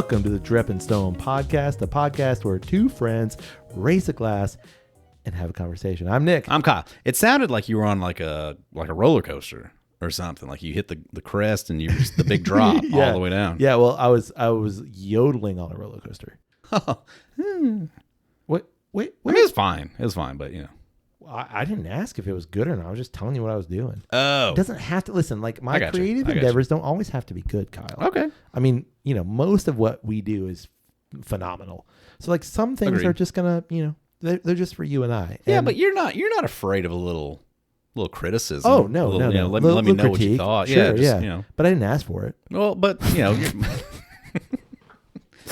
Welcome to the Drip and Stone podcast, the podcast where two friends raise a glass and have a conversation. I'm Nick. I'm Kyle. It sounded like you were on like a roller coaster or something. Like you hit the crest and you just the big drop all the way down. Yeah, well, I was yodeling on a roller coaster. Wait. I mean, it was fine. It was fine, but you know. I didn't ask if it was good or not. I was just telling you what I was doing. Oh. It doesn't have to, listen, like my creative endeavors don't always have to be good, Kyle. Okay. I mean, you know, most of what we do is phenomenal. So like some things are just going to, you know, they're just for you and I. Yeah, but you're not afraid of a little criticism. Oh, no. You know, let me know what you thought. Sure, yeah, you know. But I didn't ask for it. Well, but, you know,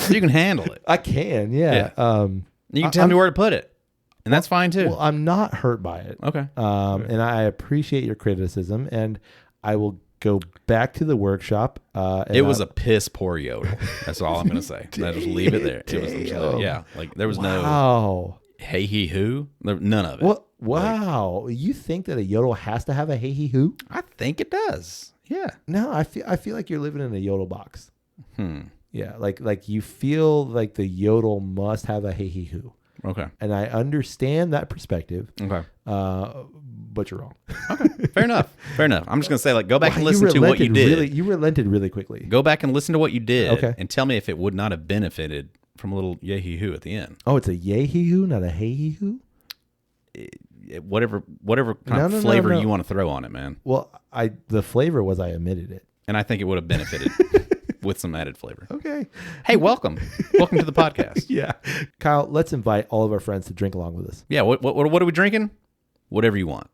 you can handle it. I can, yeah. You can tell me where to put it. And that's fine too. Well, I'm not hurt by it. Okay. And I appreciate your criticism, and I will go back to the workshop. It was a piss poor yodel. That's all I'm going to say. I just leave it there. It was, like there was no hey he who, none of it. What? Wow. Like, you think that a yodel has to have a hey he who? I think it does. Yeah. No, I feel like you're living in a yodel box. Yeah, like you feel like the yodel must have a hey he who. Okay. And I understand that perspective. Okay. But you're wrong. Okay. Fair enough. I'm just going to say, like, go back and listen to what you did. You relented really quickly. Go back and listen to what you did and tell me if it would not have benefited from a little yay-hee-hoo at the end. Oh, it's a yay-hee-hoo, not a hey-hee-hoo? Whatever kind of flavor you want to throw on it, man. Well, the flavor was I omitted it. And I think it would have benefited with some added flavor. Okay. Hey, welcome. Welcome to the podcast. Yeah. Kyle, let's invite all of our friends to drink along with us. Yeah. What are we drinking? Whatever you want.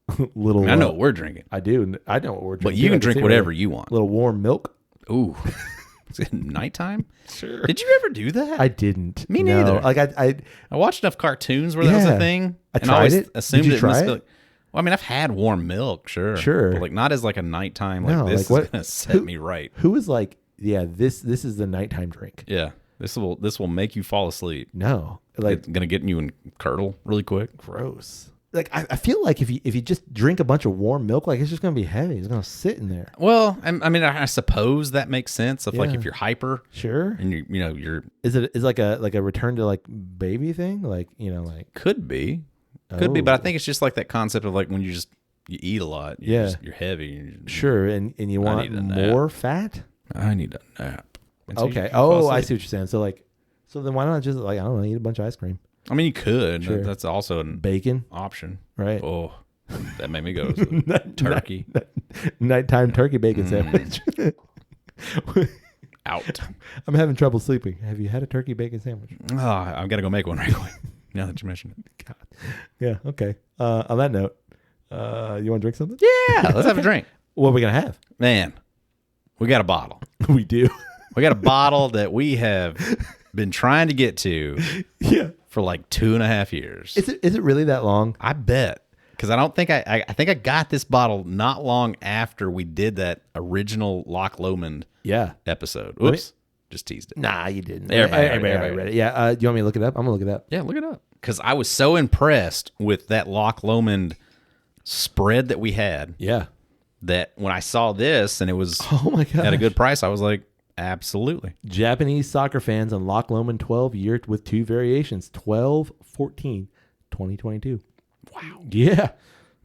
I know what we're drinking. I do. I know what we're drinking. But you can drink whatever you want. A little warm milk. Ooh. Is it nighttime? Sure. Did you ever do that? I didn't. Me neither. Like I watched enough cartoons where that was a thing. I tried it. Assumed Did you try it? Well, I mean, I've had warm milk, sure. But like not as like a nighttime. Like this is gonna set me right. Who was like, yeah, this is the nighttime drink. Yeah. This will make you fall asleep. No. Like it's gonna get you in curdle really quick. Gross. Like I feel like if you just drink a bunch of warm milk, like it's just gonna be heavy. It's gonna sit in there. Well, I mean, I suppose that makes sense. Like if you're hyper, sure, and you're is like a return to like baby thing, like like could be, but I think it's just like that concept of like when you eat a lot, you're heavy. Sure, and you want more fat. I need a nap. Okay. Oh, I see what you're saying. So then why not just like I don't know, eat a bunch of ice cream? I mean, you could. Sure. That's also a bacon option, right? Oh, that made me go turkey. Nighttime turkey bacon sandwich. Out. I'm having trouble sleeping. Have you had a turkey bacon sandwich? Oh, I've got to go make one right quick. Now that you mention it. God. Yeah. Okay. On that note, you want to drink something? Yeah. Let's have a drink. What are we gonna have? Man, we got a bottle. We do. We got a bottle that we have been trying to get to. Yeah. For like 2.5 years. Is it really that long? I bet. Because I don't think I think I got this bottle not long after we did that original Loch Lomond episode. Oops. Just teased it. Nah, you didn't. Everybody read it. Yeah. Do you want me to look it up? I'm going to look it up. Yeah, look it up. Because I was so impressed with that Loch Lomond spread that we had. Yeah. That when I saw this and it was at a good price, I was like, absolutely. Japanese soccer fans on Loch Lomond 12 year with two variations, 12-14, 2022. Wow. Yeah.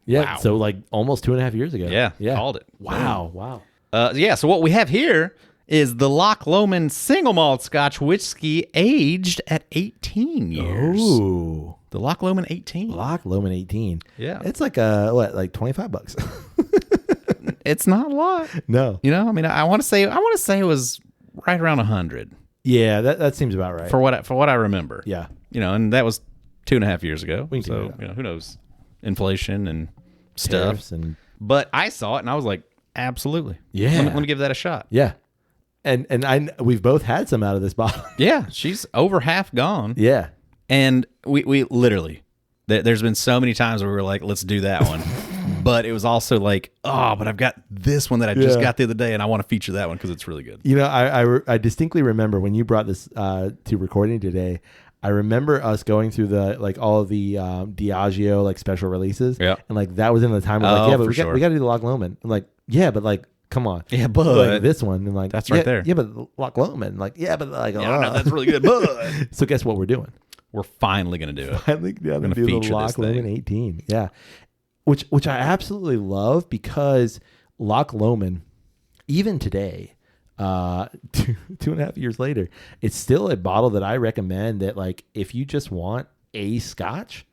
Yeah. Wow. So like almost 2.5 years ago. Yeah. Called it. Wow. So what we have here is the Loch Lomond single malt Scotch whiskey aged at 18 years. Ooh. The Loch Lomond 18. Loch Lomond 18. Yeah. It's like like $25. It's not a lot. No. You know, I mean, I want to say it was right around 100. Yeah, that seems about right. For what I remember. Yeah. You know, and that was 2.5 years ago. So, who knows? Inflation and stuff. But I saw it and I was like, absolutely. Yeah. Let me give that a shot. Yeah. And we've both had some out of this bottle. Yeah, she's over half gone. Yeah. And we literally, there's been so many times where we were like, let's do that one. But it was also like, but I've got this one that I just got the other day, and I want to feature that one because it's really good. You know, I distinctly remember when you brought this to recording today. I remember us going through all of the Diageo special releases. Yeah. And that was in the time of but we got to do the Loch Lomond. I'm like, yeah, but come on. Yeah, but like this one, and like that's right there. Yeah, but Loch Lomond, like but like no, that's really good. But so guess what we're doing? we're finally gonna do it. Finally, We're gonna do the feature Loch this thing. Lomond 18. Yeah, which I absolutely love because Loch Lomond, even today, 2.5 years later, it's still a bottle that I recommend. That like if you just want a Scotch,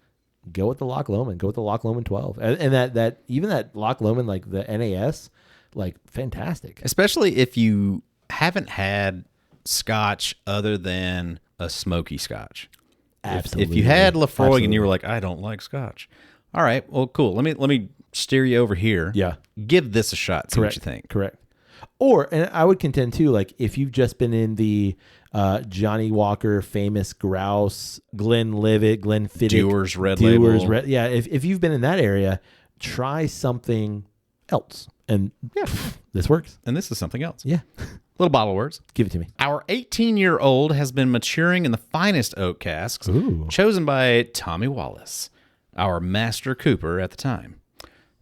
go with the Loch Lomond. Go with the Loch Lomond 12, and that even that Loch Lomond, like the NAS, like fantastic. Especially if you haven't had Scotch other than a smoky Scotch. Absolutely. If you had Lefroy Absolutely. and you were like, I don't like Scotch. All right, well, cool. Let me steer you over here. Yeah. Give this a shot. See Correct. what you think. Correct. Or, and I would contend too, like if you've just been in the Johnny Walker, Famous Grouse, Glenlivet, Glenfiddich, Dewar's Red Label. Yeah, if you've been in that area, try something else. And yeah, this works. And this is something else. Yeah. Little bottle of words. Give it to me. Our 18-year-old has been maturing in the finest oak casks, Ooh. chosen by Tommy Wallace, our master cooper at the time.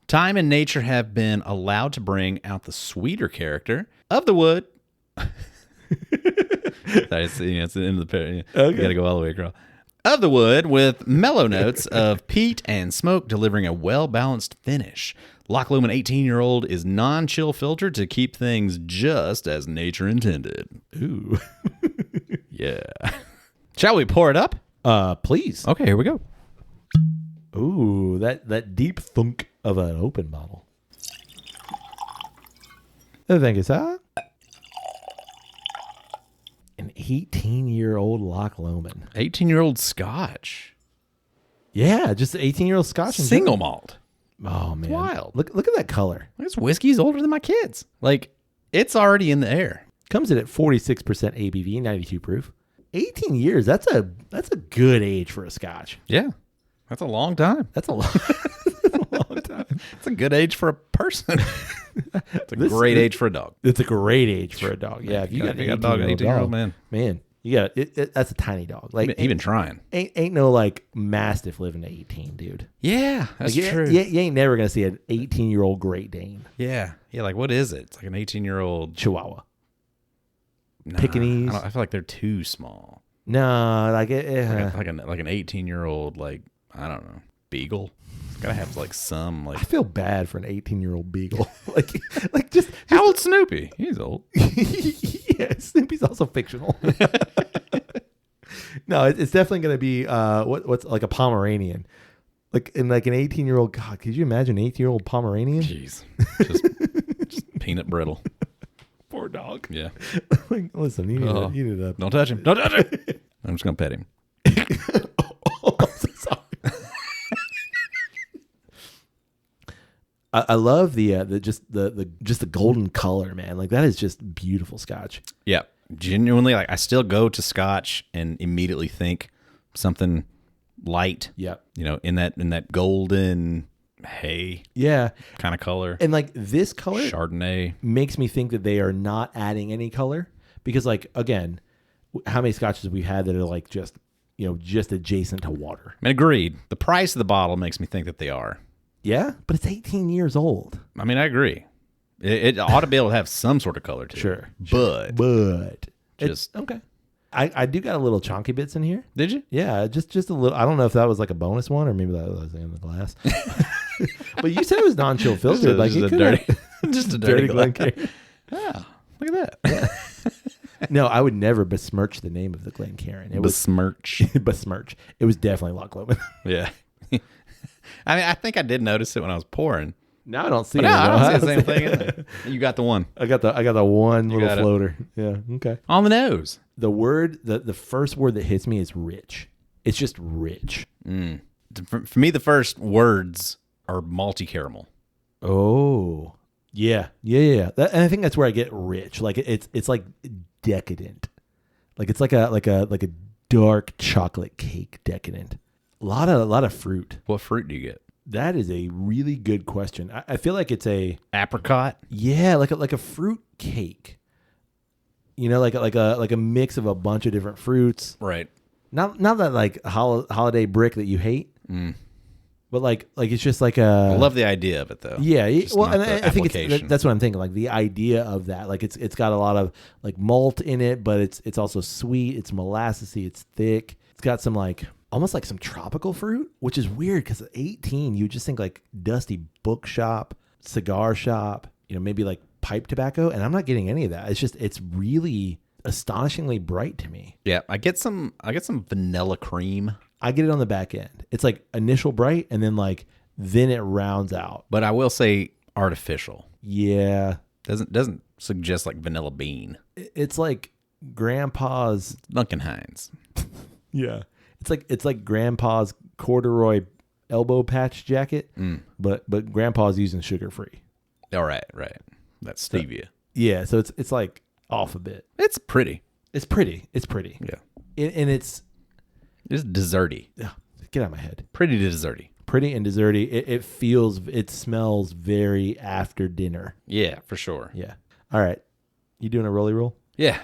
Time and nature have been allowed to bring out the sweeter character of the wood. Sorry, it's the end of the pair. Okay. You got to go all the way across. Of the wood with mellow notes of peat and smoke, delivering a well-balanced finish. Loch Lomond 18-year-old is non-chill filtered to keep things just as nature intended. Ooh. Yeah. Shall we pour it up? Please. Okay, here we go. Ooh, that deep thunk of an open bottle. Thank you, sir. An 18-year-old Loch Lomond. 18-year-old Scotch. Yeah, just an 18-year-old Scotch. in Single general. malt. Oh, man. wild. Look at that color. This whiskey's older than my kids. Like, it's already in the air. Comes in at 46% ABV, 92 proof. 18 years. That's a good age for a Scotch. Yeah. That's a long time. That's a long, that's a long time. It's a good age for a person. It's a great age for a dog. It's a great age for a dog. Yeah, if you got a dog, 18-year-old man. you got that's a tiny dog. Like Even trying. ain't no like mastiff living to 18, dude. Yeah, that's Like, true. You ain't never gonna see an 18-year-old Great Dane, Yeah. Yeah, like what is it? It's like an 18-year-old Chihuahua. Nah, Pekingese. I feel like they're too small. No, like Like an 18-year-old, like, I don't know, beagle. It's gotta have like some like. I feel bad for an 18-year-old beagle. like just How old's Snoopy? He's old. yeah, Snoopy's also fictional. No, it's definitely going to be what's like a Pomeranian, like in like an 18-year-old. God, could you imagine an 18-year-old Pomeranian? Jeez, just peanut brittle. Poor dog. Yeah. Like, listen, you need to. Don't touch him. Don't touch him. I'm just gonna pet him. Oh, I'm so sorry. I love the golden color, man. Like that is just beautiful Scotch. Yeah, genuinely. Like I still go to Scotch and immediately think something light. Yeah. You know, in that golden hay Yeah. kind of color. And like this color Chardonnay makes me think that they are not adding any color because, like, again, how many Scotches we've had that are like just adjacent to water. I mean, agreed. The price of the bottle makes me think that they are. Yeah, but it's 18 years old. I mean, I agree. It ought to be able to have some sort of color to Sure. it. But Just- it's okay. I do got a little chunky bits in here. Did you? Yeah, just a little. I don't know if that was like a bonus one or maybe that was in the glass. But you said it was non-chill filtered. Like just it a could dirty, just a dirty glass. Glencairn. Oh, look at that. No, I would never besmirch the name of the Glencairn. It was Besmirch. besmirch. It was definitely Loch Lomond. Yeah. I mean, I think I did notice it when I was pouring. Now I don't see But it. no, I though. don't see the same thing in there. You got the one. I got the one little got it. floater. Yeah. Okay. On the nose. The first word that hits me is rich. It's just rich. For me, the first words are malty caramel. Oh. Yeah. And I think that's where I get rich. Like it's like decadent. Like it's like a dark chocolate cake decadent. A lot of fruit. What fruit do you get? That is a really good question. I feel like it's a Apricot? like a fruit cake. You know, like a mix of a bunch of different fruits. Right. Not that like holiday brick that you hate. But But like it's just like I love the idea of it though. Yeah, Just well, not and the I think application. that's what I'm thinking. Like the idea of that, like it's got a lot of like malt in it, but it's also sweet. It's molassesy. It's thick. It's got some like almost like some tropical fruit, which is weird because at 18 you just think like dusty bookshop, cigar shop, maybe like pipe tobacco, and I'm not getting any of that. It's really astonishingly bright to me. Yeah, I get some vanilla cream, I get it on the back end. It's like initial bright, and then it rounds out. but I will say artificial. Yeah, Doesn't suggest like vanilla bean. it's like grandpa's. Duncan Hines. Yeah, it's like grandpa's corduroy elbow patch jacket, but grandpa's using sugar free. All right. That's stevia. Yeah, so it's like off a bit. It's pretty. It's pretty. Yeah. And it's desserty. ugh, get out of my head. Pretty desserty. Pretty and desserty. It smells very after dinner. Yeah, for sure. Yeah. All right. You doing a rolly roll? Yeah.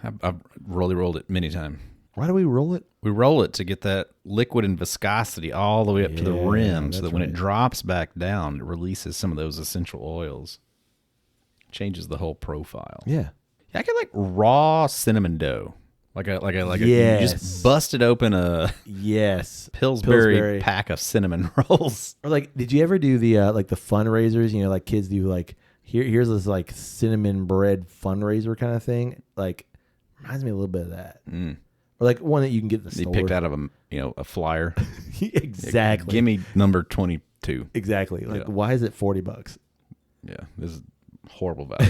I've rolly rolled it many times. Why do we roll it? We roll it to get that liquid and viscosity all the way up to the Yeah, rim so that's that when right. it drops back down, it releases some of those essential oils. Changes the whole profile. Yeah. I get like raw cinnamon dough. You Yes. just busted open a Yes. Pillsbury pack of cinnamon rolls. Or like, did you ever do the like the fundraisers? Like kids do like here's this like cinnamon bread fundraiser kind of thing. Like reminds me a little bit of that. Or like one that you can get in the They store. picked out of a flyer. Exactly. Give me number 22. Exactly. Like Yeah. why is it $40? Yeah, this is horrible value.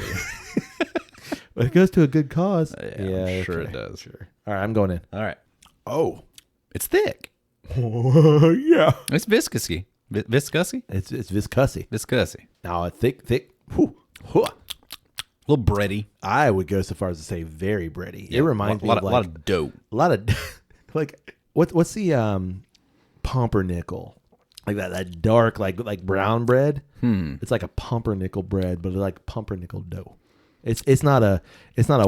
But it goes to a good cause. Yeah, I'm sure it does. Sure. All right, I'm going in. All right. Oh. It's thick. Yeah. It's viscousy. Viscousy? It's viscosy. Viscousy. Now a thick. Whew. Whew. A little bready. I would go so far as to say very bready. Yeah, It reminds me of a lot of dough. a lot of like what's the pumpernickel? Like that dark like brown bread. It's like a pumpernickel bread, but it's like pumpernickel dough. It's not a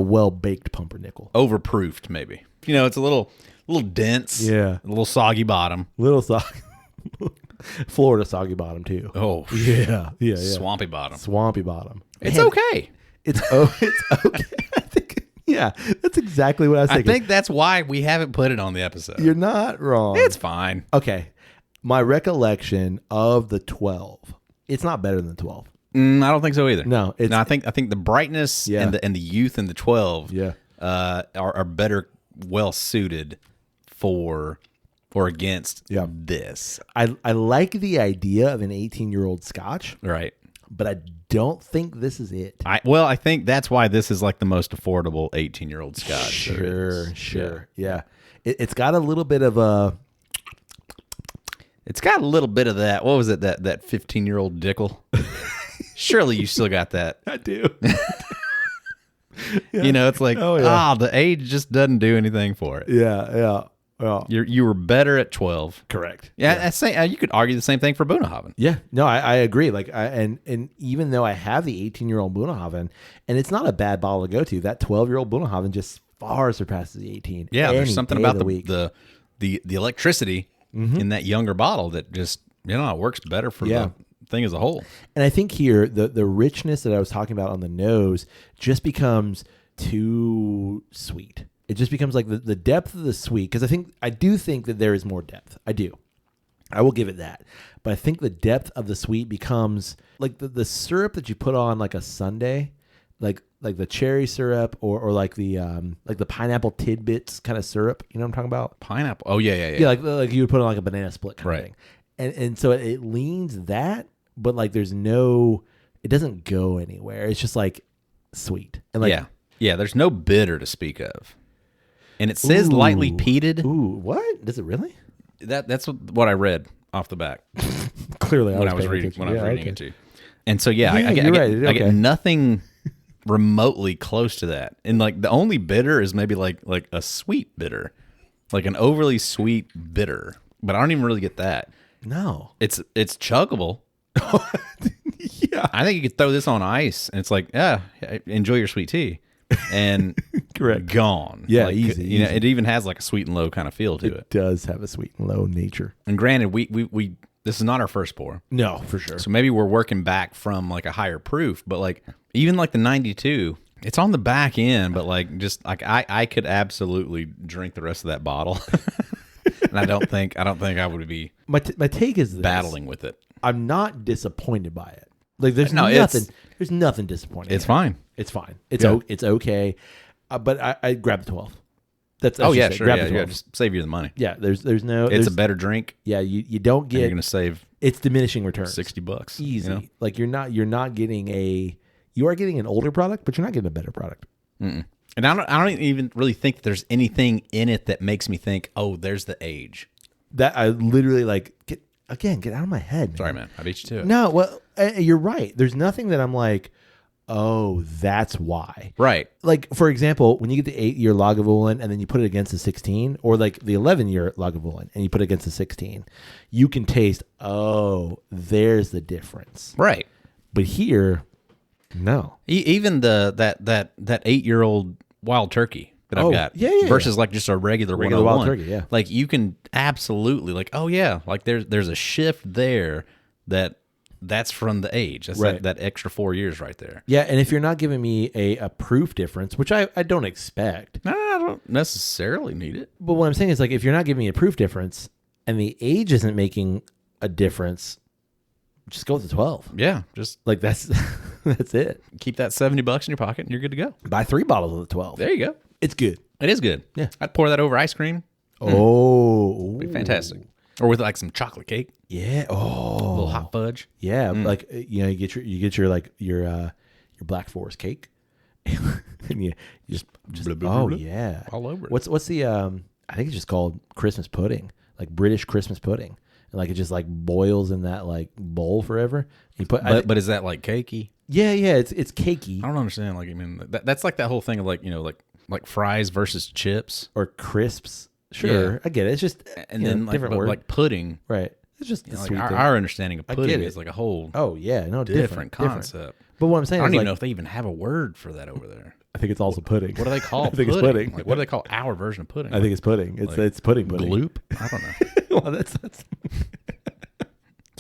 well baked pumpernickel. Overproofed, maybe. It's a little dense. Yeah. A little soggy bottom. Little soggy. Florida soggy bottom too. Oh, Yeah. swampy bottom. Swampy bottom. It's Man, okay. It's okay. I think, yeah, that's exactly what I was I thinking. think that's why we haven't put it on the episode. You're not wrong. It's fine. Okay. My recollection of the 12, it's not better than the 12. I don't think so either. No, it's- I think the brightness Yeah. and the youth in the 12 Yeah. are better well suited for or against Yeah. this. I like the idea of an 18-year-old Scotch, Right. but I don't think this is it. I think that's why this is like the most affordable 18-year-old Scotch. there is. Sure. Yeah. It's got a little bit of a It's got a little bit of that. What was it? That 15-year-old Dickel. Surely you still got that. I do. It's like, Oh, yeah. the age just doesn't do anything for it. Yeah. You were better at 12. Correct. Yeah, you could argue the same thing for Bunnahabhain. Yeah, no, I agree. Like, and even though I have the 18-year-old Bunnahabhain, and it's not a bad bottle to go to, that 12-year-old Bunnahabhain just far surpasses the 18. Yeah, any there's something day of about week. the electricity in that younger bottle that just it works better for Yeah. the thing as a whole. And I think here the richness that I was talking about on the nose just becomes too sweet. It just becomes like the depth of the sweet, because I do think that there is more depth. I do. I will give it that. But I think the depth of the sweet becomes like the syrup that you put on like a sundae, like the cherry syrup or like the pineapple tidbits kind of syrup. You know what I'm talking about? Pineapple. Oh yeah. Yeah, like you would put on like a banana split kind Right. of thing. And so it leans that, but like it doesn't go anywhere. It's just like sweet. And like Yeah. There's no bitter to speak of, and it says Ooh. lightly peated. Ooh, what? Does it really? That's what I read off the back Clearly, when I was paying reading attention. it too. And so I you're right. I get Okay. nothing remotely close to that. And like the only bitter is maybe like a sweet bitter, like an overly sweet bitter. But I don't even really get that. No. It's chuggable. Yeah. I think you could throw this on ice, and it's like, enjoy your sweet tea, and Correct. gone. Yeah, Like, easy. It even has like a sweet and low kind of feel to it. It does have a sweet and low nature. And granted, we This is not our first pour. No, for sure. So maybe we're working back from like a higher proof, but like even like the 92, it's on the back end, but like just like I could absolutely drink the rest of that bottle. And I don't think I would be My take is this. battling with it. I'm not disappointed by it. Like there's No, there's nothing disappointing. It's fine. It's fine. It's Yeah. it's okay. But I grabbed the 12. That's Oh yeah, just it. sure. Grab Yeah, the yeah, 12. just save you the money. Yeah, there's no. It's there's, a better drink. Yeah, you don't And you're get. going to save It's diminishing returns. $60. Easy. You know? Like you're not getting you are getting an older product, but you're not getting a better product. Mm-mm. And I don't even really think there's anything in it that makes me think, oh, there's the age. That I literally like get out of my head. Man. Sorry, man. I beat you to it. No, well, you're right. There's nothing that I'm like, oh, that's why. Right. Like, for example, when you get the 8-year Lagavulin and then you put it against the 16, or like the 11-year Lagavulin and you put it against the 16, you can taste, oh, there's the difference. Right. But here, no. Even that 8-year-old wild turkey that I've got versus like just a regular Wild 101. turkey, yeah. Like you can absolutely like, oh yeah, like there's a shift there that's from the age. That's Right. that extra 4 years right there. Yeah, and if you're not giving me a proof difference, which I don't expect, No, I don't necessarily need it. but what I'm saying is like if you're not giving me a proof difference and the age isn't making a difference, just go with the 12. Yeah, just Like that's that's it. keep that $70 in your pocket and you're good to go. Buy 3 bottles of the 12. There you go. It's good. It is good. Yeah. I'd pour that over ice cream. Oh, Be fantastic. Or with like some chocolate cake, Yeah. a little Oh, hot fudge. yeah. Like you get your like your Black Forest cake, and you just Blah, blah, blah, oh blah. yeah, All over it. What's the I think it's just called Christmas pudding, like British Christmas pudding, and like it just like boils in that like bowl forever. You put But is that like cakey? yeah, it's cakey I don't understand. Like, I mean, that's like that whole thing of like, like fries versus chips. or crisps. Sure, Yeah. I get it. It's just And then like, different but word, like pudding. right? It's just the Like sweet thing. our understanding of get pudding it. is like a whole Oh yeah, no, different concept. But what I'm I saying don't is even like, know if they even have a word for that over there. I think it's also pudding. What do they call I think it's pudding. Like, what do they call our version of pudding? I think it's pudding. It's Like it's pudding. gloop. I don't know. Well, that's That's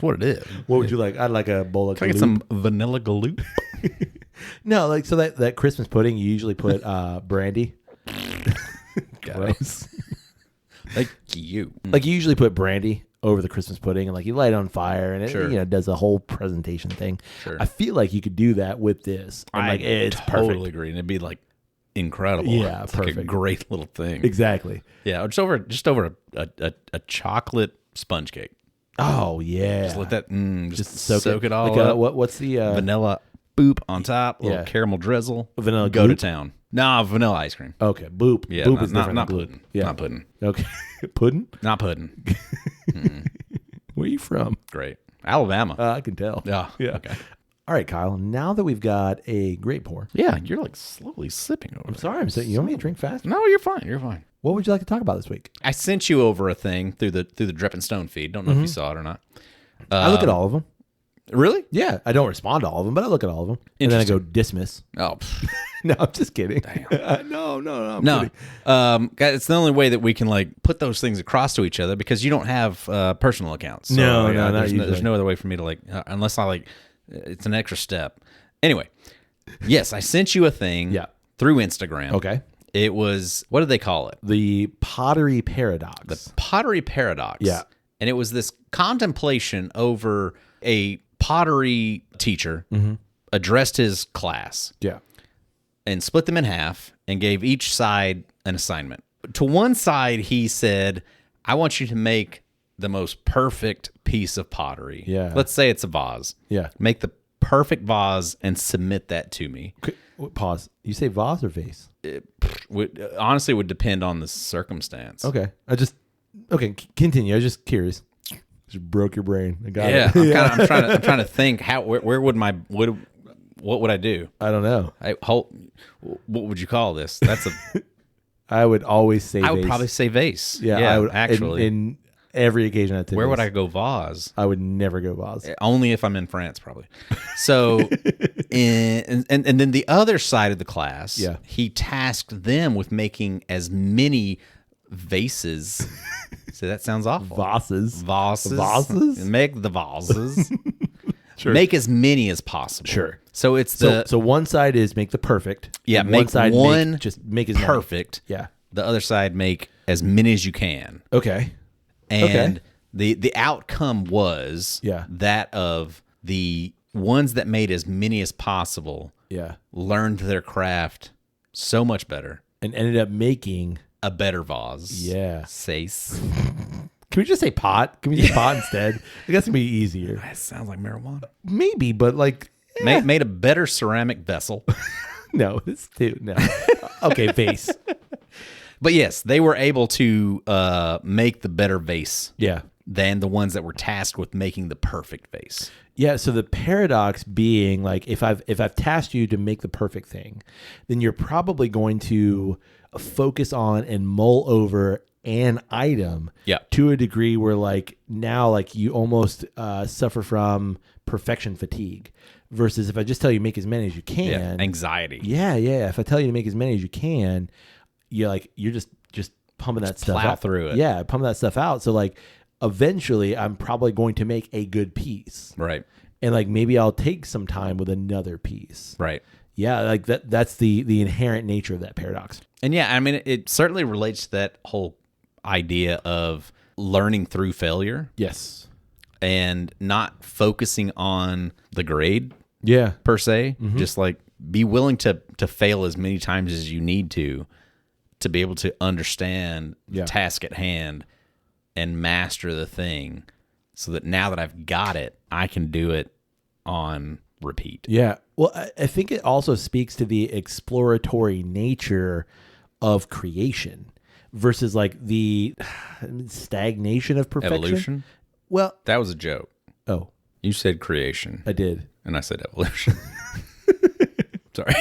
what it is. what would you like? I'd like a bowl of Can I get gloop. some vanilla gloop? No, like so that Christmas pudding you usually put brandy. Gross. Thank you. Like you usually put brandy over the Christmas pudding and like you light it on fire and it Sure. does a whole presentation thing. Sure. I feel like you could do that with this. And like it's totally perfect. agree. And it'd be like incredible. Yeah, It's like a perfect. great little thing. Exactly. Yeah, just over a chocolate sponge cake. Oh yeah. Just let that just soak it all like up. what's the Vanilla boop on top, little Yeah. caramel drizzle. Vanilla go to gloop? town. Nah, vanilla ice cream. Okay, boop. Yeah, boop not, is not, different not than gloop. pudding. Yeah. Not pudding. Okay. Pudding? Not pudding. Where are you from? Great. Alabama. I can tell. Yeah. Yeah. Okay. All right, Kyle. Now that we've got a great pour. Yeah, you're like slowly sipping over I'm there. sorry. I'm saying you want me to drink fast? No, you're fine. You're fine. What would you like to talk about this week? I sent you over a thing through the Drip and Stone feed. Don't know if you saw it or not. I look at all of them. Really? Yeah, I don't respond to all of them, but I look at all of them, and then I go dismiss. Oh, No, I'm just kidding. No, I'm no. kidding. Guys, it's the only way that we can like put those things across to each other because you don't have personal accounts. So, No, like, not there's usually. no other way for me to like unless I like it's an extra step. Anyway, yes, I sent you a thing. Yeah. Through Instagram. Okay. It was what did they call it? The Pottery Paradox. The Pottery Paradox. Yeah. And it was this contemplation over a pottery teacher addressed his class Yeah. and split them in half and gave each side an assignment. To one side, he said, I want you to make the most perfect piece of pottery. Yeah. Let's say it's a vase. Yeah. Make the perfect vase and submit that to me. Pause. You say vase or vase? Honestly, it would depend on the circumstance. Okay. Continue. I was just curious. Just broke your brain. I got Yeah, it. I'm trying to think where would what would I do? I don't know. What would you call this? That's a. I would always say I would vase. probably say vase. Yeah, I would actually. in every occasion. I'd say Where would vase. I go vase? I would never go vase. Only if I'm in France, probably. So, and then the other side of the class, Yeah. he tasked them with making as many vases So that sounds awful. Vases. Vases. Make the vases. Sure. Make as many as possible. Sure. So it's So one side is make the perfect. Yeah, and make one side one just make as many. perfect. Yeah. The other side make as many as you can. Okay. And the outcome was Yeah. that of the ones that made as many as possible Yeah. learned their craft so much better. And ended up making A better vase. Yeah. Sace. Can we just say pot? Can we say pot instead? I guess it'd be easier. That sounds like marijuana. Maybe, but like Made a better ceramic vessel. no, it's too no. Okay, vase. But yes, they were able to make the better vase Yeah. than the ones that were tasked with making the perfect vase. Yeah, so the paradox being like if I've tasked you to make the perfect thing, then you're probably going to focus on and mull over an item to a degree where like now like you almost suffer from perfection fatigue versus if I just tell you make as many as you can. Anxiety. Yeah. If I tell you to make as many as you can, you're just pumping that stuff plow out through it. Yeah, pumping that stuff out. So like eventually I'm probably going to make a good piece. Right. And like maybe I'll take some time with another piece. Right. Yeah, like that's the inherent nature of that paradox. And yeah, I mean, it certainly relates to that whole idea of learning through failure Yes. and not focusing on the grade Yeah. per se. Just like be willing to fail as many times as you need to be able to understand the task at hand and master the thing so that now that I've got it, I can do it on repeat. Yeah. Well, I think it also speaks to the exploratory nature of creation versus like the stagnation of perfection. Evolution? Well, That was a joke. oh, You said creation, I did. and I said evolution. Sorry.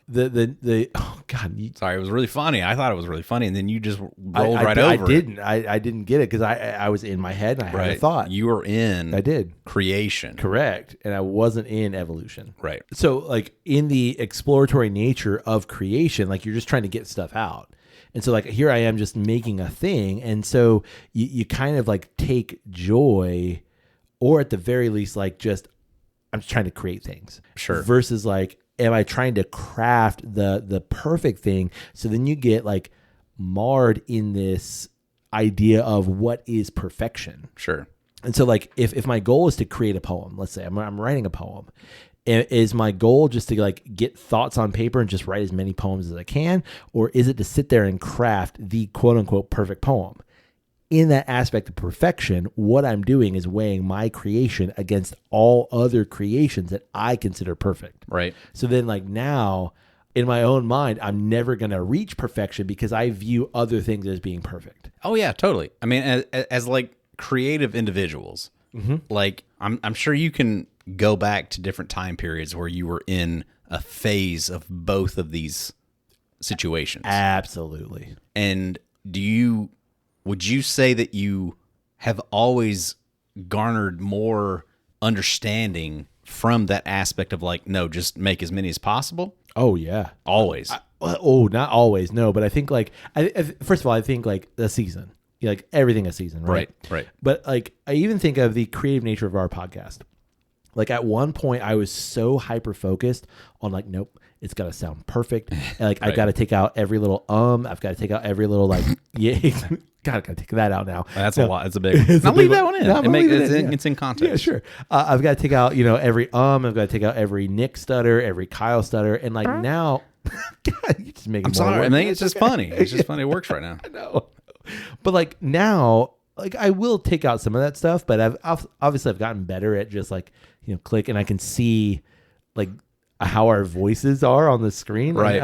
The oh god, Sorry, it was really funny. I thought it was really funny, and then you just rolled right I over didn't. I didn't get it because I was in my head and I had a thought. You were in I did. creation. Correct. And I wasn't in evolution. Right. So like in the exploratory nature of creation, like you're just trying to get stuff out. And so like here I am just making a thing. And so you kind of like take joy or at the very least, like just, I'm just trying to create things. Sure. Versus like, am I trying to craft the perfect thing? So then you get like marred in this idea of what is perfection. Sure. And so like if my goal is to create a poem, let's say I'm writing a poem, is my goal just to like get thoughts on paper and just write as many poems as I can? Or is it to sit there and craft the quote unquote perfect poem? In that aspect of perfection, what I'm doing is weighing my creation against all other creations that I consider perfect. Right. So then like now in my own mind, I'm never going to reach perfection because I view other things as being perfect. Oh yeah, totally. I mean, as like creative individuals, like I'm sure you can go back to different time periods where you were in a phase of both of these situations. Absolutely. And would you say that you have always garnered more understanding from that aspect of like, no, just make as many as possible? Oh yeah. Always. Not always. No, but I think like, first of all, I think like the season, like everything a season, right? Right. But like, I even think of the creative nature of our podcast. Like at one point I was so hyper focused on like, nope, it's got to sound perfect. And like I got to take out every little, I've got to take out every little like, yeah, God, I got to take that out now. That's a lot. That's a big, now leave that one in. No, It's in context. Yeah, sure. I've got to take out, every, I've got to take out every Nick stutter, every Kyle stutter. And like now, God, you just make it I'm sorry. I mean, it's just funny. It's just funny. It works right now. I know. But like now, like I will take out some of that stuff, but I've gotten better at just like, click and I can see like how our voices are on the screen. Right.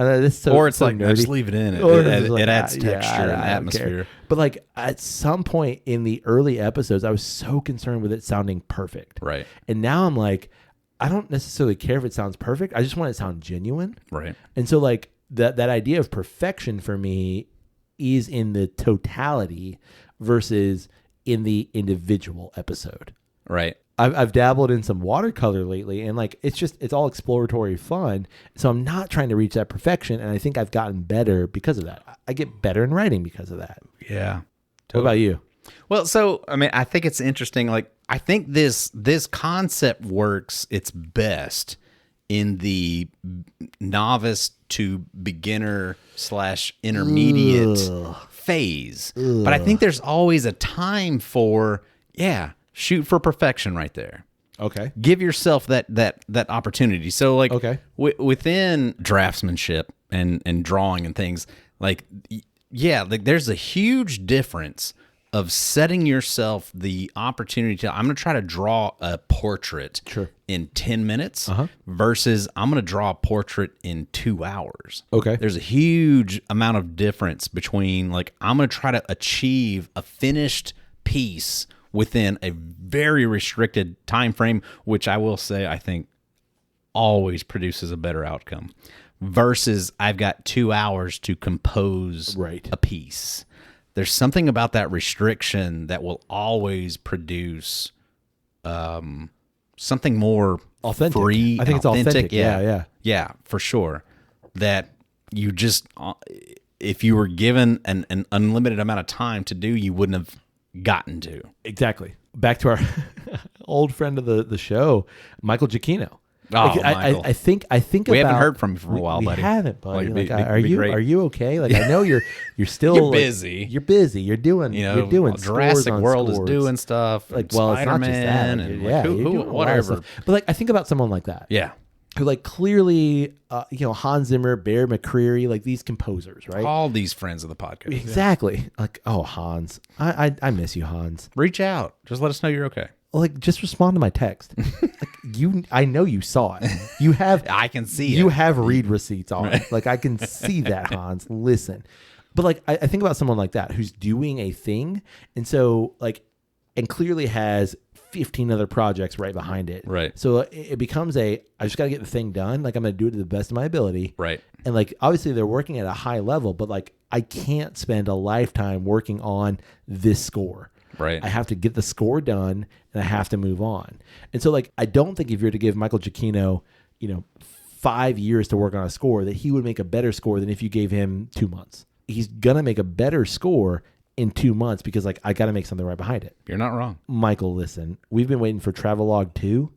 Or it's like, just leave it in. It adds texture and atmosphere. But like at some point in the early episodes, I was so concerned with it sounding perfect. Right. And now I'm like, I don't necessarily care if it sounds perfect. I just want it to sound genuine. Right. And so like that idea of perfection for me is in the totality versus in the individual episode. Right. I've dabbled in some watercolor lately and like it's all exploratory fun. So I'm not trying to reach that perfection, and I think I've gotten better because of that. I get better in writing because of that. Yeah. What about you? Well, so I mean, I think it's interesting. Like, I think this concept works its best in the novice to beginner / intermediate phase. But I think there's always a time for shoot for perfection right there. Okay. Give yourself that opportunity. So like within draftsmanship and drawing and things, like there's a huge difference of setting yourself the opportunity to, I'm going to try to draw a portrait in 10 minutes versus I'm going to draw a portrait in 2 hours. Okay. There's a huge amount of difference between, like, I'm going to try to achieve a finished piece within a very restricted time frame, which I will say I think always produces a better outcome, versus I've got 2 hours to compose a piece. There's something about that restriction that will always produce something more authentic. free. I think it's authentic. Yeah, for sure. That you just, if you were given an unlimited amount of time to do, you wouldn't have gotten to. Exactly. Back to our old friend of the show, Michael Giacchino. Oh, Michael. I think we about, haven't heard from you for a while, we buddy. We haven't, buddy. Well, are you okay? Like, I know you're still you're busy. You're busy. You're doing Jurassic World is doing stuff. Like, well, it's not just that. And who whatever. But like, I think about someone like that. Yeah. Who, like, clearly, Hans Zimmer, Bear McCreary, like these composers, right? All these friends of the podcast. Exactly. Like, oh, Hans, I miss you, Hans. Reach out. Just let us know you're okay. Like, just respond to my text. Like, I know you saw it. You have. I can see you it. have read receipts on it. Like, I can see that, Hans. Listen, but like, I think about someone like that who's doing a thing, and so like, and clearly has 15 other projects right behind it. Right. So it becomes I just got to get the thing done. Like, I'm going to do it to the best of my ability. Right. And like, obviously they're working at a high level, but like, I can't spend a lifetime working on this score. Right. I have to get the score done and I have to move on. And so like, I don't think if you were to give Michael Giacchino, 5 years to work on a score, that he would make a better score than if you gave him 2 months. He's going to make a better score in 2 months because like, I got to make something right behind it. You're not wrong. Michael, listen, we've been waiting for Travelogue 2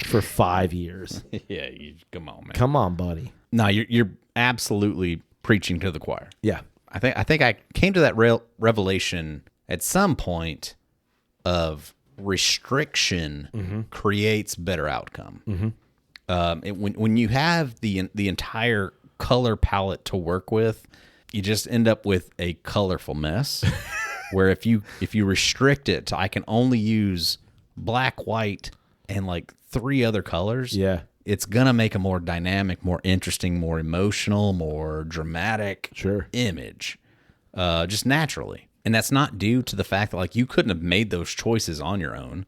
for 5 years. Yeah. Come on, man. Come on, buddy. No, you're absolutely preaching to the choir. Yeah. I think I came to that revelation at some point of restriction creates better outcome. When you have the entire color palette to work with, you just end up with a colorful mess. Where if you restrict it to, I can only use black, white, and like 3 other colors. Yeah. It's going to make a more dynamic, more interesting, more emotional, more dramatic image, just naturally. And that's not due to the fact that like you couldn't have made those choices on your own,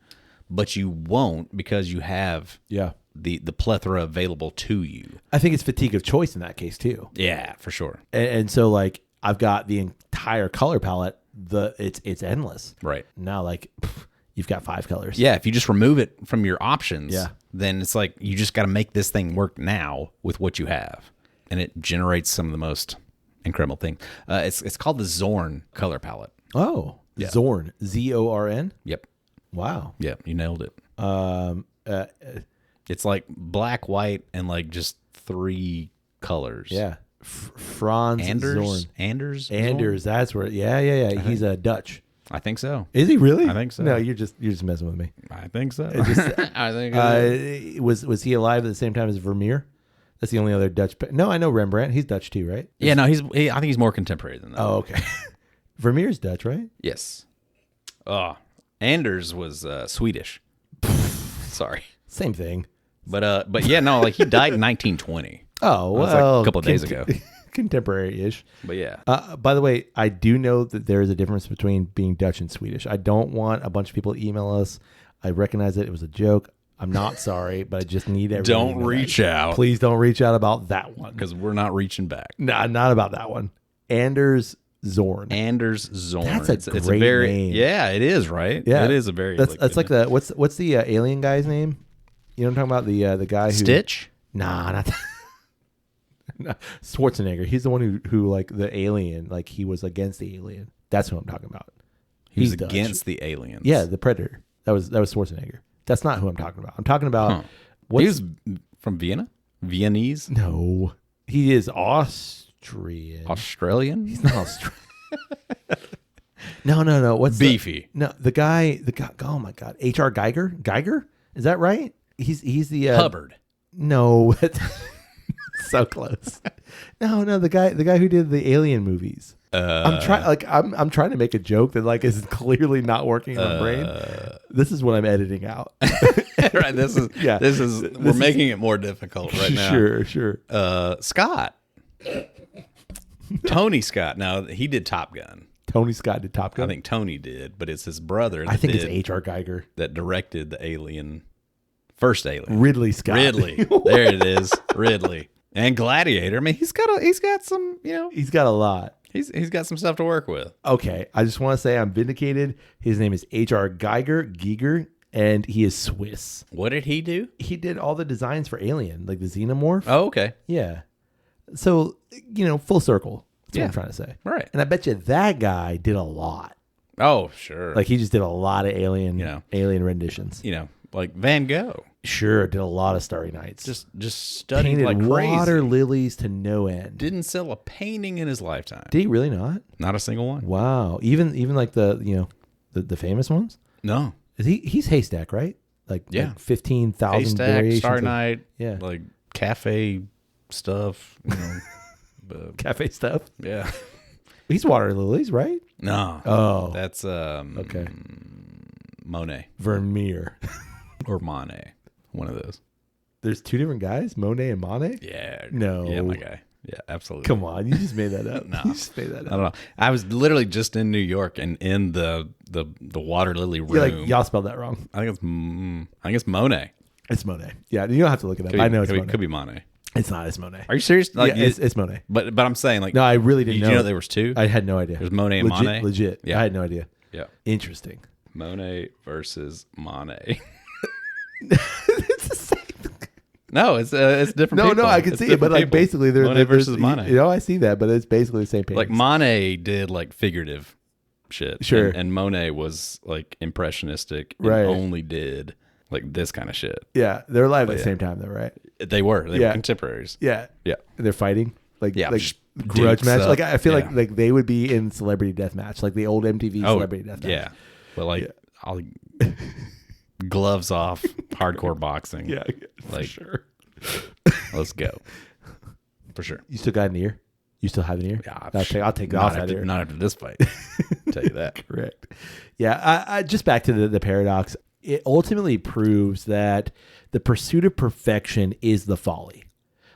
but you won't because you have the plethora available to you. I think it's fatigue of choice in that case too. Yeah, for sure. And so like, I've got the entire color palette. It's endless. Right. Now, like, you've got 5 colors. Yeah, if you just remove it from your options, then it's like you just got to make this thing work now with what you have. And it generates some of the most incredible things. It's called the Zorn color palette. Oh, yeah. Zorn. Zorn? Yep. Wow. Yeah, you nailed it. It's like black, white, and like just 3 colors. Yeah. Franz Zorn. Anders, that's where. Yeah. He's a Dutch. I think so. Is he really? I think so. No, you're just messing with me. I think so. I think was he alive at the same time as Vermeer? That's the only other Dutch. No, I know Rembrandt. He's Dutch too, right? Yeah, no, I think he's more contemporary than that. Oh, okay. Vermeer's Dutch, right? Yes. Oh, Anders was Swedish. Sorry. Same thing. But yeah, no, like he died in 1920. Oh, well, like a couple of days ago. Contemporary-ish. But yeah. By the way, I do know that there is a difference between being Dutch and Swedish. I don't want a bunch of people to email us. I recognize it. It was a joke. I'm not sorry, but I just need everyone. Don't reach out. Please don't reach out about that one. Because we're not reaching back. Nah, not about that one. Anders Zorn. Anders Zorn. That's it's great a very name. Yeah, it is, right? Yeah. It is a very That's like the what's the alien guy's name? You know what I'm talking about? The guy who Stitch? Nah, not that. No, Schwarzenegger. He's the one who like the alien, like he was against the alien. That's what I'm talking about. He's Dutch. against the aliens. Yeah, the Predator. That was Schwarzenegger. That's not who I'm talking about. I'm talking about He was from Vienna? Viennese? No, he is Austrian. Australian? He's not Australian. No. What's Beefy. The guy. Oh my God. H.R. Geiger. Geiger? Is that right? He's the Hubbard. No, so close. No. The guy who did the Alien movies. I'm trying to make a joke that like is clearly not working in my brain. This is what I'm editing out. Right. We're making it more difficult right now. Sure. Scott. Tony Scott. Now he did Top Gun. Tony Scott did Top Gun. I think Tony did, but it's his brother. I think it's H.R. Geiger that directed the Alien, first Alien. Ridley Scott. Ridley. There it is. Ridley and Gladiator. I mean, he's got some. He's got a lot. He's got some stuff to work with. Okay, I just want to say I'm vindicated. His name is H.R. Geiger, and he is Swiss. What did he do? He did all the designs for Alien, like the Xenomorph. Oh, okay. Yeah. So, full circle. That's what I'm trying to say. Right. And I bet you that guy did a lot. Oh, sure. Like he just did a lot of alien renditions. Like Van Gogh. Sure, did a lot of Starry Nights. Just studied painted like crazy. Water lilies to no end. Didn't sell a painting in his lifetime. Did he really not? Not a single one. Wow. Even like the famous ones? No. He's Haystack, right? Like 15,000 Haystack, variations. Starry Night. Yeah. Like cafe stuff. Cafe stuff. Yeah. He's water lilies, right? No. Oh. That's okay. Monet. Vermeer. Or Monet. One of those. There's two different guys, Monet and Monet? Yeah. No. Yeah, my guy. Yeah, absolutely. Come on, you just made that up. No. You just made that up. I don't know. I was literally just in New York and in the water lily room. You're like, y'all spelled that wrong. I think it's Monet. It's Monet. Yeah, you don't have to look it up. I know it's Monet. Could be Monet. It's not. It's Monet. Are you serious? Like, yeah, it's Monet. But I'm saying like no, I really didn't know. Did you know there was two? I had no idea. There's Monet and Monet. Legit. Yeah. I had no idea. Yeah. Interesting. Monet versus Monet. It's the same. No, it's different. No, people. I can It's see it, but like people. basically, Monet versus Monet. I see that, but it's basically the same page. Like Monet did like figurative shit, sure, and Monet was like impressionistic, and right? Only did like this kind of shit. Yeah, they're alive at the same time, though, right? They were contemporaries. Yeah, yeah, they're fighting like just grudge match. Up. Like I feel like they would be in Celebrity Deathmatch, like the old MTV Celebrity Deathmatch. Yeah, but like I'll gloves off, hardcore boxing. Yeah, like for sure. Let's go for sure. You still got an ear? You still have an ear? Yeah, I'll take off that ear. Not after this fight. I'll tell you that. Correct. Yeah. I just back to the paradox. It ultimately proves that the pursuit of perfection is the folly.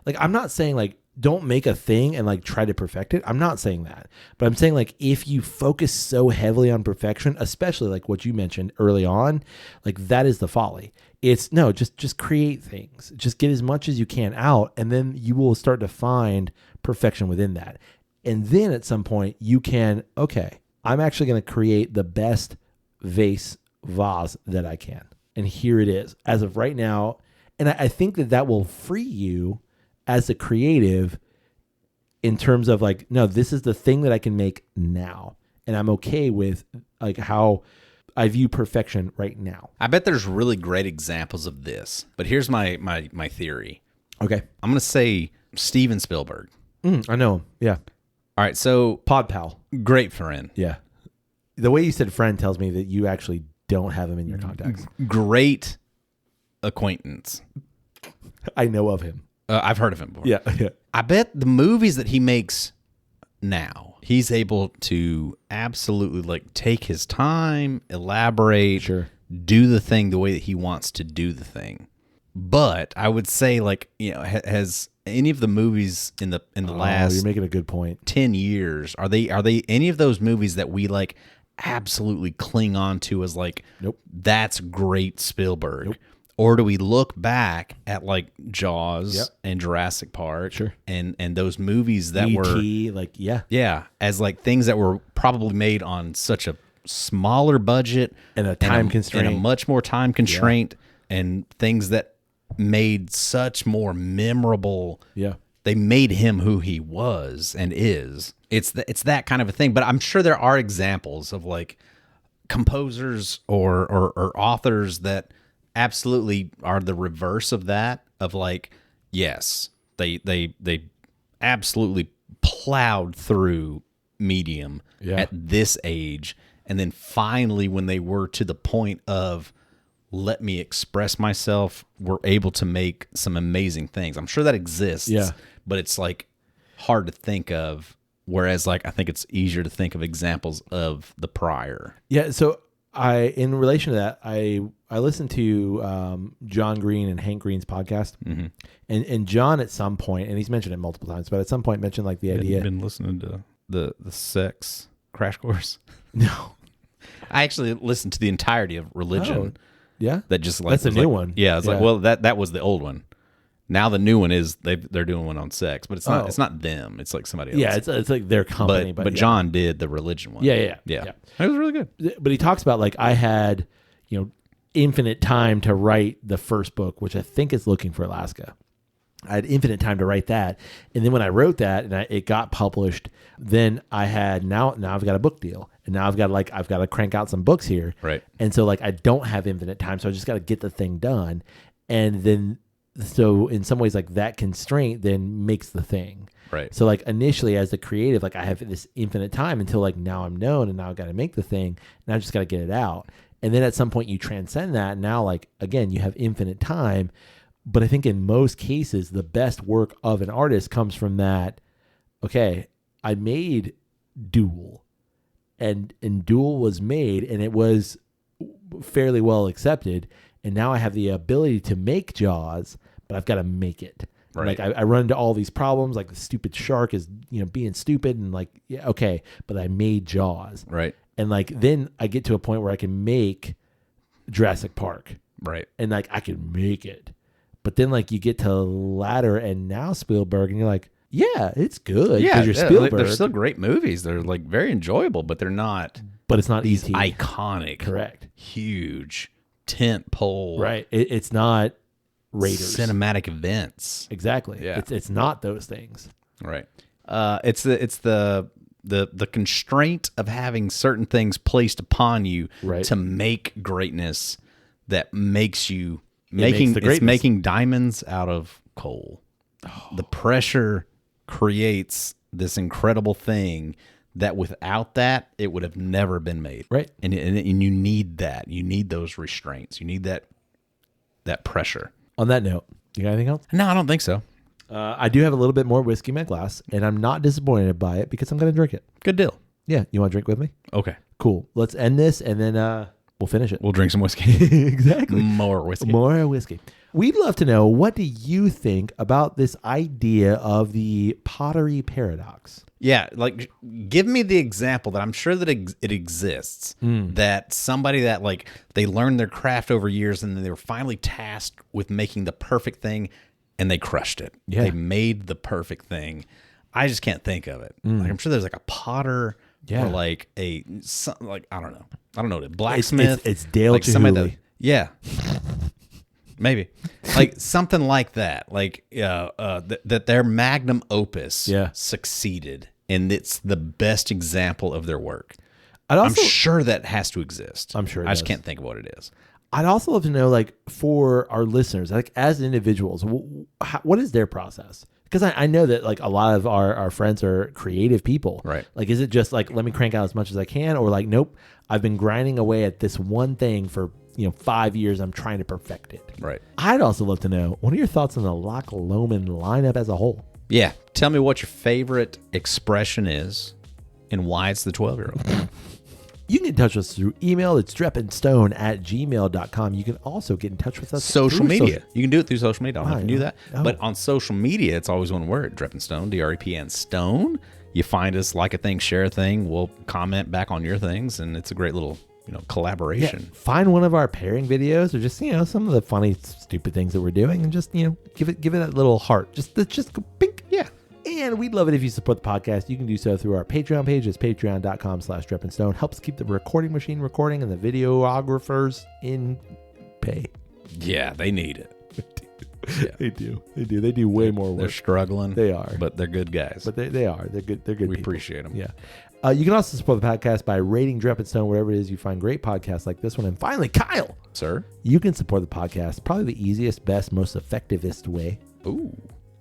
Like I'm not saying like don't make a thing and like try to perfect it. I'm not saying that, but I'm saying like if you focus so heavily on perfection, especially like what you mentioned early on, like that is the folly. It's no, just create things. Just get as much as you can out, and then you will start to find perfection within that. And then at some point you can, okay, I'm actually going to create the best vase that I can. And here it is as of right now. And I think that will free you as a creative in terms of like, no, this is the thing that I can make now. And I'm okay with like how I view perfection right now. I bet there's really great examples of this, but here's my theory. Okay. I'm going to say Steven Spielberg. I know him. Yeah. All right. So Pod Pal. Great friend. Yeah. The way you said friend tells me that you actually don't have him in your contacts. Great acquaintance. I know of him. I've heard of him before. Yeah. I bet the movies that he makes now, he's able to absolutely like take his time, elaborate, do the thing the way that he wants to do the thing. But I would say like, has any of the movies in the last you're making a good point. 10 years, are they any of those movies that we like absolutely cling on to as like, nope, that's great Spielberg? Nope. Or do we look back at like Jaws and Jurassic Park and those movies that E.T., were like as like things that were probably made on such a smaller budget and a time constraint and a much more time constraint and things that made such more memorable. Yeah. They made him who he was and is. It's that kind of a thing. But I'm sure there are examples of like composers or authors that absolutely are the reverse of that, of like, yes, they absolutely plowed through medium at this age, and then finally when they were to the point of let me express myself, were able to make some amazing things. I'm sure that exists, but it's like hard to think of. Whereas, like, I think it's easier to think of examples of the prior. Yeah. So in relation to that, I listened to John Green and Hank Green's podcast, and John at some point, and he's mentioned it multiple times, but at some point mentioned like the idea. You've been listening to the sex crash course? No, I actually listened to the entirety of Religion. Oh, yeah, that just like that's a new one. Yeah, it's like, well, that was the old one. Now the new one is they're doing one on sex, but it's not. It's not them. It's like somebody else. Yeah, it's like their company. But John did the Religion one. Yeah. It was really good. But he talks about like I had, infinite time to write the first book, which I think is Looking for Alaska. I had infinite time to write that, and then when I wrote that and it got published, then I had now I've got a book deal, and now I've got to crank out some books here, right? And so like I don't have infinite time, so I just got to get the thing done, and then. So in some ways, like that constraint then makes the thing. Right. So like initially as the creative, like I have this infinite time until like now I'm known and now I've got to make the thing and I just got to get it out. And then at some point you transcend that. And now like, again, you have infinite time. But I think in most cases, the best work of an artist comes from that. Okay, I made Duel and Duel was made and it was fairly well accepted. And now I have the ability to make Jaws, but I've got to make it. Right. Like I run into all these problems, like the stupid shark is, being stupid and like, yeah, okay, but I made Jaws. Right. And like, then I get to a point where I can make Jurassic Park. Right. And like, I can make it. But then like you get to Ladder and now Spielberg and you're like, yeah, it's good. Yeah. You're Spielberg. They're still great movies. They're like very enjoyable, but they're not. But it's not these ET. iconic. Correct. Huge tent pole. Right. It's not Raiders. Cinematic events. Exactly. Yeah. It's not those things. Right. It's the constraint of having certain things placed upon you to make greatness that makes you making diamonds out of coal. Oh. The pressure creates this incredible thing that without that it would have never been made. Right. And you need that. You need those restraints. You need that pressure. On that note, you got anything else? No, I don't think so. I do have a little bit more whiskey in my glass, and I'm not disappointed by it because I'm going to drink it. Good deal. Yeah. You want to drink with me? Okay. Cool. Let's end this, and then we'll finish it. We'll drink some whiskey. Exactly. More whiskey. More whiskey. We'd love to know, what do you think about this idea of the pottery paradox? Yeah, like give me the example that I'm sure that it exists, that somebody that like they learned their craft over years and then they were finally tasked with making the perfect thing and they crushed it. Yeah. They made the perfect thing. I just can't think of it. Like I'm sure there's like a potter or like I don't know, a blacksmith. It's Dale like Chihuly. Yeah. Maybe like something like that, like that their magnum opus succeeded, and it's the best example of their work. I'm sure that has to exist. I'm sure. I just can't think of what it is. I'd also love to know, like, for our listeners, like as individuals, what is their process? Because I know that like a lot of our friends are creative people. Right. Like, is it just like, let me crank out as much as I can? Or like, nope, I've been grinding away at this one thing for 5 years. I'm trying to perfect it. Right. I'd also love to know, what are your thoughts on the Loch Lomond lineup as a whole? Yeah. Tell me what your favorite expression is and why it's the 12-year-old. You can get in touch with us through email. It's drepandstone@gmail.com. You can also get in touch with us social media. You can do it through social media. I don't know if you can do that. Oh. But on social media, it's always one word, Drep and Stone, DREPN Stone. You find us, like a thing, share a thing. We'll comment back on your things, and it's a great little collaboration. Yeah, find one of our pairing videos or just some of the funny, stupid things that we're doing, and just give it that little heart. Just go pink. Yeah. And we'd love it if you support the podcast. You can do so through our Patreon page. It's patreon.com/drepandstone. Helps keep the recording machine recording and the videographers in pay. Yeah, they need it. Yeah. They do. They do way more work. They're struggling. They are. But they're good guys. But they are. They're good. They're good. We people. appreciate them. Yeah. You can also support the podcast by rating Drep and Stone wherever it is you find great podcasts like this one. And finally, Kyle, Sir? you can support the podcast. Probably the easiest, best, most effectivest way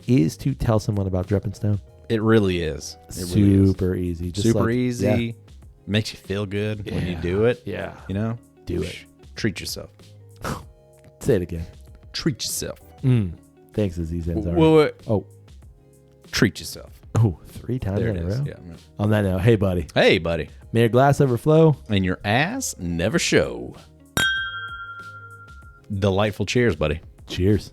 is to tell someone about Drep and Stone. It really is. Super easy. Just super easy. Yeah. Makes you feel good when you do it. Yeah. You know? Do it. Treat yourself. Say it again. Treat yourself. Thanks, Aziz Ansari. Wait. Oh. Treat yourself. Oh, 3 times There in it a is. row. Yeah. On that note, hey, buddy. Hey, buddy. May your glass overflow. And your ass never show. Delightful cheers, buddy. Cheers.